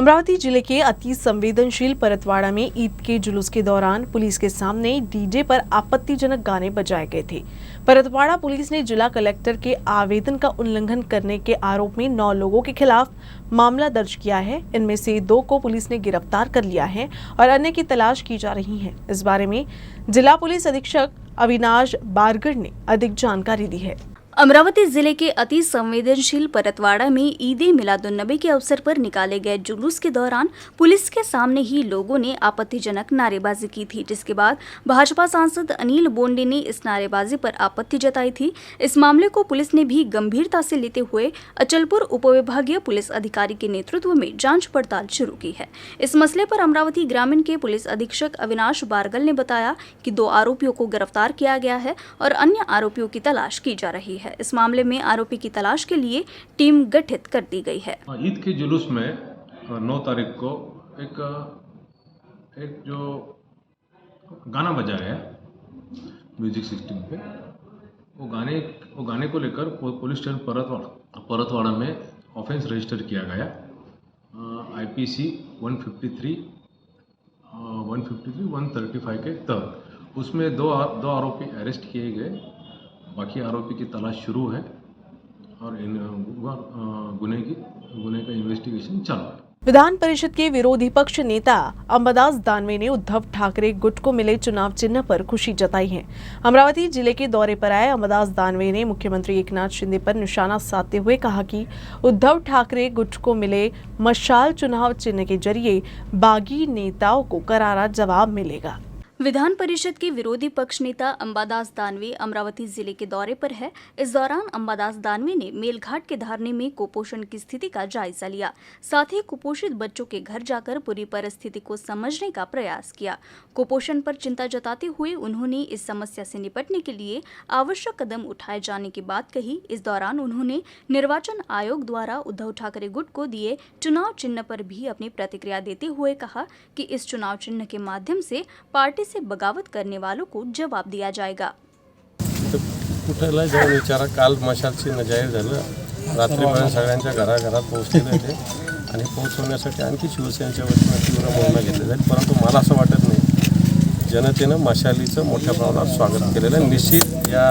अमरावती जिले के अति संवेदनशील परतवाड़ा में ईद के जुलूस के दौरान पुलिस के सामने डीजे पर आपत्तिजनक गाने बजाए गए थे। परतवाड़ा पुलिस ने जिला कलेक्टर के आवेदन का उल्लंघन करने के आरोप में 9 लोगों के खिलाफ मामला दर्ज किया है। इनमें से 2 को पुलिस ने गिरफ्तार कर लिया है और अन्य की तलाश की जा रही है। इस बारे में जिला पुलिस अधीक्षक अविनाश बारगढ़ ने अधिक जानकारी दी है। अमरावती जिले के अति संवेदनशील परतवाड़ा में ईद-ए मिलादुन्नबी के अवसर पर निकाले गए जुलूस के दौरान पुलिस के सामने ही लोगों ने आपत्तिजनक नारेबाजी की थी, जिसके बाद भाजपा सांसद अनिल बोंडे ने इस नारेबाजी पर आपत्ति जताई थी। इस मामले को पुलिस ने भी गंभीरता से लेते हुए अचलपुर उपविभागीय पुलिस अधिकारी के नेतृत्व में जांच पड़ताल शुरू की है। इस मसले पर अमरावती ग्रामीण के पुलिस अधीक्षक अविनाश बारगल ने बताया कि 2 आरोपियों को गिरफ्तार किया गया है और अन्य आरोपियों की तलाश की जा रही है। इस मामले में आरोपी की तलाश के लिए टीम गठित कर दी गई है। ईद के जुलूस में 9 तारीख को एक जो गाना बजाया है म्यूजिक सिस्टम पे, वो गाने को लेकर पुलिस स्टेशन परतवाड़ा में ऑफेंस रजिस्टर किया गया। IPC 153, 135 के तहत उसमें दो आरोपी अरेस्ट किए गए। बाकी आरोपी की तलाश शुरू है और इन गुने का इन्वेस्टिगेशन चालू है। विधान परिषद के विरोधी पक्ष नेता अंबादास दानवे ने उद्धव ठाकरे गुट को मिले चुनाव चिन्ह पर खुशी जताई है। अमरावती जिले के दौरे पर आए अंबादास दानवे ने मुख्यमंत्री एकनाथ शिंदे पर निशाना साधते हुए कहा कि उद्धव ठाकरे गुट को मिले मशाल चुनाव चिन्ह के जरिए बागी नेताओं को करारा जवाब मिलेगा। विधान परिषद के विरोधी पक्ष नेता अंबादास दानवे अमरावती जिले के दौरे पर है। इस दौरान अंबादास दानवे ने मेलघाट के धरने में कुपोषण की स्थिति का जायजा लिया। साथ ही कुपोषित बच्चों के घर जाकर पूरी परिस्थिति को समझने का प्रयास किया। कुपोषण पर चिंता जताते हुए उन्होंने इस समस्या से निपटने के लिए आवश्यक कदम उठाए जाने की बात कही। इस दौरान उन्होंने निर्वाचन आयोग द्वारा उद्धव ठाकरे गुट को दिए चुनाव चिन्ह पर भी अपनी प्रतिक्रिया देते हुए कहा कि इस चुनाव चिन्ह के माध्यम से पार्टी से बगावत करने वालों को जवाब दिया जाएगा। कुठला जाऊन विचारा, काल मशाल चिन्ह जाहीर झालं, रात्रीपर्यंत सगळ्यांच्या घराघरात पोहोचलेले होते आणि पोहोचवण्यासाठी आणखी शिवसेनेच्या वतीने तीव्र मोहीम घेतली जाईल। परंतु मला असं वाटत नाही जनतेनं मशालीचं मोठ्या प्रमाणात स्वागत केलेलं आहे। निश्चित या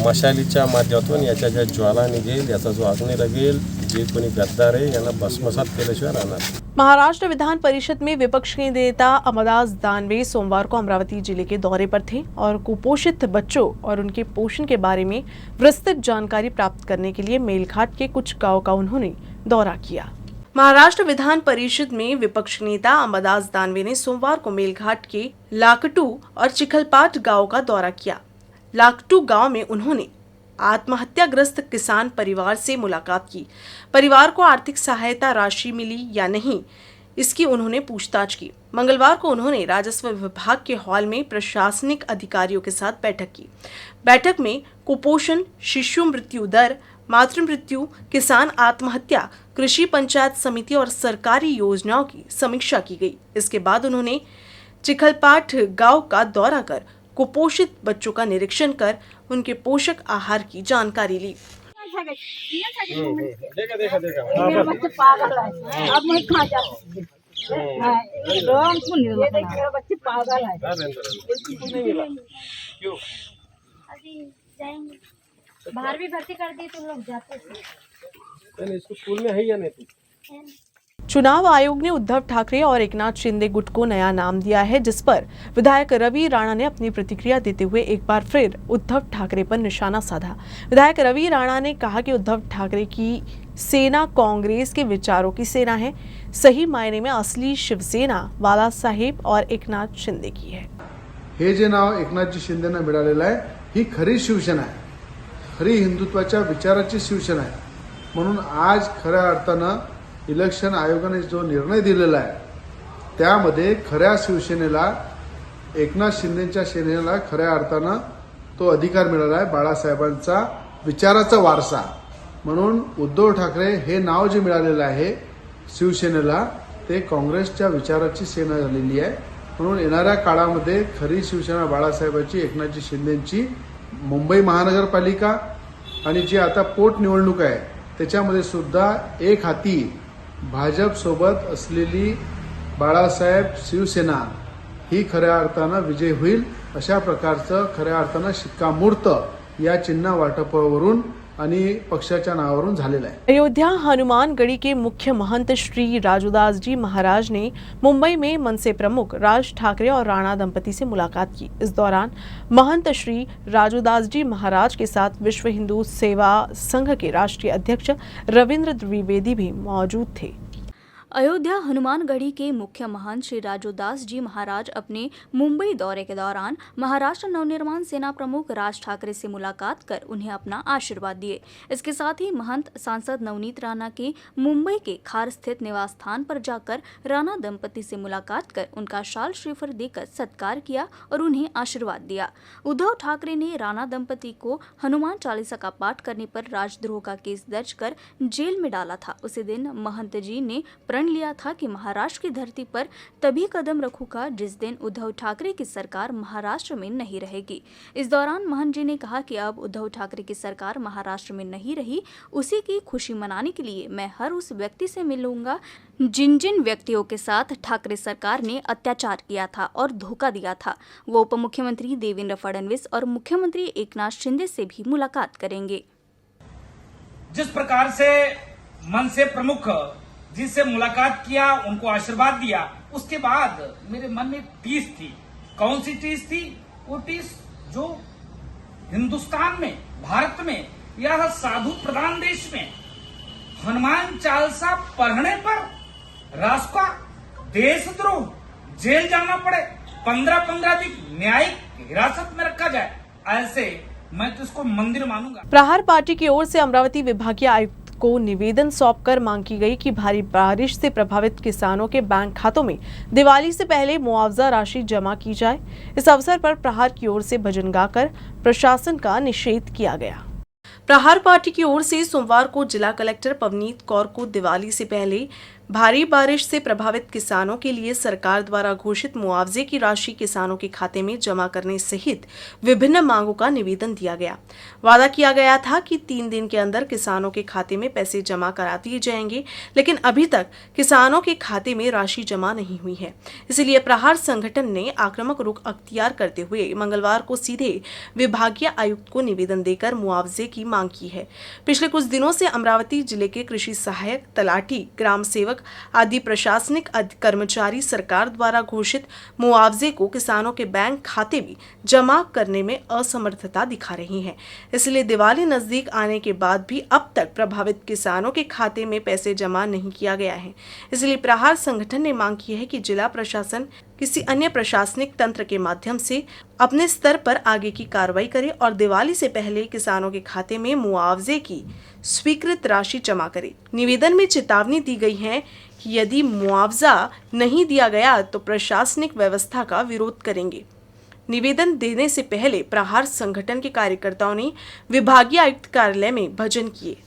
मशालीच्या माध्यमातून याच्या ज्या ज्वाला निघेल, याचा जो अग्नी लागेल, जे कोणी गद्दार आहे यांना भस्मसात केल्याशिवाय राहणार। महाराष्ट्र विधान परिषद में विपक्ष के नेता अंबादास दानवे सोमवार को अमरावती जिले के दौरे पर थे और कुपोषित बच्चों और उनके पोषण के बारे में विस्तृत जानकारी प्राप्त करने के लिए मेलघाट के कुछ गांव का उन्होंने दौरा किया। महाराष्ट्र विधान परिषद में विपक्ष नेता अंबादास दानवे ने सोमवार को मेलघाट के लाकटू और चिखलपाट गाँव का दौरा किया। लाकटू गाँव में उन्होंने आत्महत्याग्रस्त किसान परिवार से मुलाकात की। परिवार को आर्थिक सहायता राशि मिली या नहीं, इसकी उन्होंने पूछताछ की। मंगलवार को उन्होंने राजस्व विभाग के हॉल में प्रशासनिक अधिकारियों के साथ बैठक की। बैठक में कुपोषण, शिशु मृत्यु दर, मातृ मृत्यु, किसान आत्महत्या, कृषि पंचायत समिति और सरकारी योजनाओं की समीक्षा की गई। इसके बाद उन्होंने चिखलपाट गांव का दौरा कर कुपोषित बच्चों का निरीक्षण कर उनके पोषक आहार की जानकारी ली। बाहर भी भर्ती कर दी तो लोग जाते थे। इसको स्कूल में है या नहीं? चुनाव आयोग ने उद्धव ठाकरे और एकनाथ शिंदे गुट को नया नाम दिया है, जिस पर विधायक रवि राणा ने अपनी प्रतिक्रिया देते हुए एक बार फिर उद्धव ठाकरे पर निशाना साधा। विधायक रवि राणा ने कहा कि उद्धव ठाकरे की सेना कांग्रेस के विचारों की सेना है। सही मायने में असली शिवसेना बाळासाहेब और एकनाथ शिंदे की है। हे जे नाव एकनाथजी शिंदेना मिळालेलं आहे, ही खरी शिवसेना आहे, खरी हिंदुत्वाच्या विचाराची शिवसेना आहे। म्हणून आज खऱ्या अर्थानं इलेक्शन आयोगाने जो निर्णय दिलेला आहे त्यामध्ये खऱ्या शिवसेनेला, एकनाथ शिंदेच्या सेनेला खऱ्या अर्थानं तो अधिकार मिळाला आहे, बाळासाहेबांचा विचाराचा वारसा। म्हणून उद्धव ठाकरे हे नाव जे मिळालेलं आहे शिवसेनेला, ते काँग्रेसच्या विचाराची सेना झालेली आहे। म्हणून येणाऱ्या काळामध्ये खरी शिवसेना बाळासाहेबांची, एकनाथजी शिंदेची, मुंबई महानगरपालिका आणि जी आता पोटनिवडणूक आहे त्याच्यामध्ये सुद्धा एक हाती भाजपसोबत असलेली बाळासाहेब शिवसेना ही खऱ्या अर्थानं विजय होईल अशा प्रकारचं खऱ्या अर्थानं शिक्कामोर्तब या चिन्ह वाटपावरून आणि पक्षाच्या नावावरून झालेला आहे। अयोध्या हनुमानगढ़ी के मुख्य महंत श्री राजूदास जी महाराज ने मुंबई में मनसे प्रमुख राज ठाकरे और राणा दंपति से मुलाकात की। इस दौरान महंत श्री राजूदास जी महाराज के साथ विश्व हिंदू सेवा संघ के राष्ट्रीय अध्यक्ष रविंद्र द्विवेदी भी मौजूद थे। अयोध्या हनुमानगढ़ी के मुख्य महंत श्री राजूदास जी महाराज अपने मुंबई दौरे के दौरान महाराष्ट्र नवनिर्माण सेना प्रमुख राज ठाकरे से मुलाकात कर उन्हें अपना आशीर्वाद दिए। इसके साथ ही महंत सांसद नवनीत राणा के मुंबई के खार स्थित निवास स्थान पर जाकर राणा दंपति से मुलाकात कर उनका शाल श्रीफल देकर सत्कार किया और उन्हें आशीर्वाद दिया। उद्धव ठाकरे ने राणा दंपति को हनुमान चालीसा का पाठ करने पर राजद्रोह का केस दर्ज कर जेल में डाला था। उसी दिन महंत जी ने प्रण लिया था कि महाराष्ट्र की धरती पर तभी कदम रखूंगा जिस दिन उद्धव ठाकरे की सरकार महाराष्ट्र में नहीं रहेगी। इस दौरान महंत जी ने कहा कि अब उद्धव ठाकरे की सरकार महाराष्ट्र में नहीं रही, उसी की खुशी मनाने के लिए मैं हर उस व्यक्ति से मिलूंगा जिन जिन व्यक्तियों के साथ ठाकरे सरकार ने अत्याचार किया था और धोखा दिया था। वो उप मुख्यमंत्री देवेंद्र फडणवीस और मुख्यमंत्री एकनाथ शिंदे से भी मुलाकात करेंगे। जिस प्रकार से मन से प्रमुख जिससे मुलाकात किया, उनको आशीर्वाद दिया, उसके बाद मेरे मन में टीस थी। कौन सी टीस थी? वो टीस जो हिंदुस्तान में, भारत में, यह साधु प्रधान देश में हनुमान चालीसा पढ़ने पर राष्ट्र का देशद्रोह, जेल जाना पड़े, 15-15 दिन न्यायिक हिरासत में रखा जाए, ऐसे मैं तो इसको मंदिर मानूंगा। प्रहार पार्टी की ओर से अमरावती विभागीय आयुक्त को निवेदन सौंपकर मांग की गई कि भारी बारिश से प्रभावित किसानों के बैंक खातों में दिवाली से पहले मुआवजा राशि जमा की जाए। इस अवसर पर प्रहार की ओर से भजन गाकर प्रशासन का निषेध किया गया। प्रहार पार्टी की ओर से सोमवार को जिला कलेक्टर पवनीत कौर को दिवाली से पहले भारी बारिश से प्रभावित किसानों के लिए सरकार द्वारा घोषित मुआवजे की राशि किसानों के खाते में जमा करने सहित विभिन्न मांगों का निवेदन दिया गया। वादा किया गया था कि 3 दिन के अंदर किसानों के खाते में पैसे जमा करा दिए जाएंगे, लेकिन अभी तक किसानों के खाते में राशि जमा नहीं हुई है। इसलिए प्रहार संगठन ने आक्रामक रुख अख्तियार करते हुए मंगलवार को सीधे विभागीय आयुक्त को निवेदन देकर मुआवजे की मांग की है। पिछले कुछ दिनों से अमरावती जिले के कृषि सहायक, तलाटी, ग्राम सेवक आदि प्रशासनिक कर्मचारी सरकार द्वारा घोषित मुआवजे को किसानों के बैंक खाते में जमा करने में असमर्थता दिखा रही हैं। इसलिए दिवाली नजदीक आने के बाद भी अब तक प्रभावित किसानों के खाते में पैसे जमा नहीं किया गया है। इसलिए प्रहार संगठन ने मांग की है कि जिला प्रशासन किसी अन्य प्रशासनिक तंत्र के माध्यम से अपने स्तर पर आगे की कार्रवाई करे और दिवाली से पहले किसानों के खाते में मुआवजे की स्वीकृत राशि जमा करे। निवेदन में चेतावनी दी गई है कि यदि मुआवजा नहीं दिया गया तो प्रशासनिक व्यवस्था का विरोध करेंगे। निवेदन देने से पहले प्रहार संगठन के कार्यकर्ताओं ने विभागीय आयुक्त कार्यालय में भजन किए।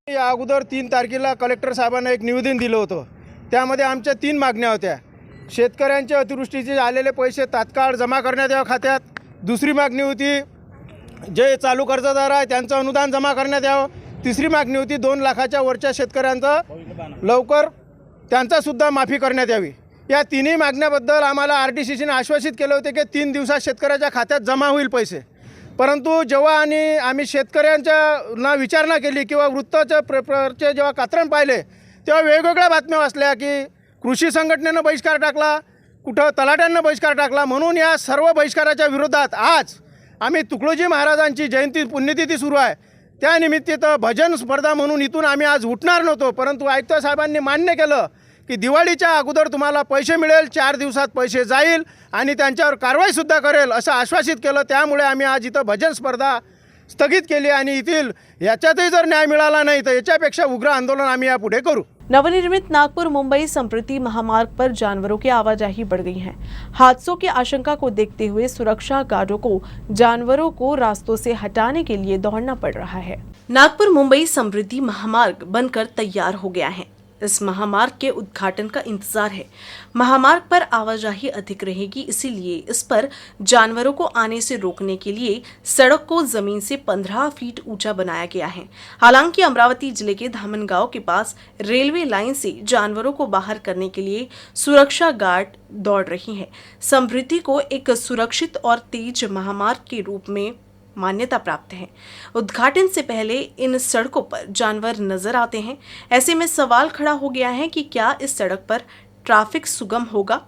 या अगोदर 3 तारखेला कलेक्टर साहेबांना एक निवेदन दिलं होतं। त्यामध्ये आमच्या 3 मागण्या होत्या। शेतकऱ्यांचे अतिवृष्टीचे आलेले पैसे तात्काळ जमा करण्यात यावं खात्यात। दुसरी मागणी होती जे चालू कर्जदार आहे त्यांचं अनुदान जमा करण्यात यावं। तिसरी मागणी होती 2 लाखाच्या वरच्या शेतकऱ्यांचं लवकर त्यांचासुद्धा माफी करण्यात यावी। या तिन्ही मागण्याबद्दल आम्हाला RDCCने आश्वासित केले होते की 3 दिवसात शेतकऱ्याच्या खात्यात जमा होईल पैसे। परंतु जेव्हा आम्ही शेतकऱ्यांच्या विचारणा केली किंवा वृत्ताचे जेव्हा कात्रण पाहिले तेव्हा वेगवेगळ्या बातम्या वाचल्या की कृषी संघटनेनं बहिष्कार टाकला, कुठं तलाट्यांना बहिष्कार टाकला। म्हणून या सर्व बहिष्काराच्या विरोधात आज आम्ही तुकडोजी महाराजांची जयंती पुण्यतिथी सुरू आहे त्यानिमित्त इथं भजन स्पर्धा म्हणून इथून आम्ही आज उठणार नव्हतो, परंतु आयुक्त साहेबांनी मान्य केलं की दिवाळीच्या अगोदर तुम्हाला पैसे मिळेल, 4 दिवसात पैसे जाईल आणि त्यांच्यावर कारवाईसुद्धा करेल असं आश्वासित केलं. त्यामुळे आम्ही आज इथं भजन स्पर्धा स्थगित केली आणि येथील याच्यातही जर न्याय मिळाला नाही तर याच्यापेक्षा उग्र आंदोलन आम्ही यापुढे करू. नवनिर्मित नागपुर मुंबई संप्रति महामार्ग पर जानवरों की आवाजाही बढ़ गई है. हादसों की आशंका को देखते हुए सुरक्षा गार्डों को जानवरों को रास्तों से हटाने के लिए दौड़ना पड़ रहा है. नागपुर मुंबई समृद्धि महामार्ग बनकर तैयार हो गया है. इस महामार्ग के उद्घाटन का इंतजार है. महामार्ग पर आवाजाही अधिक रहेगी, इसीलिए इस पर जानवरों को आने से रोकने के लिए सड़क को जमीन से 15 फीट ऊंचा बनाया गया है. हालांकि अमरावती जिले के धामनगांव के पास रेलवे लाइन से जानवरों को बाहर करने के लिए सुरक्षा गार्ड दौड़ रही है. समृद्धि को एक सुरक्षित और तेज महामार्ग के रूप में मान्यता प्राप्त है. उद्घाटन से पहले इन सड़कों पर जानवर नजर आते हैं. ऐसे में सवाल खड़ा हो गया है कि क्या इस सड़क पर ट्रैफिक सुगम होगा.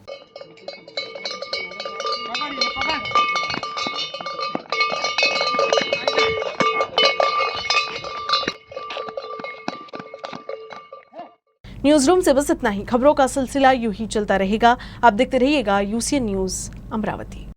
न्यूज रूम से बस इतना ही. खबरों का सिलसिला यूं ही चलता रहेगा. आप देखते रहिएगा UCN न्यूज अमरावती.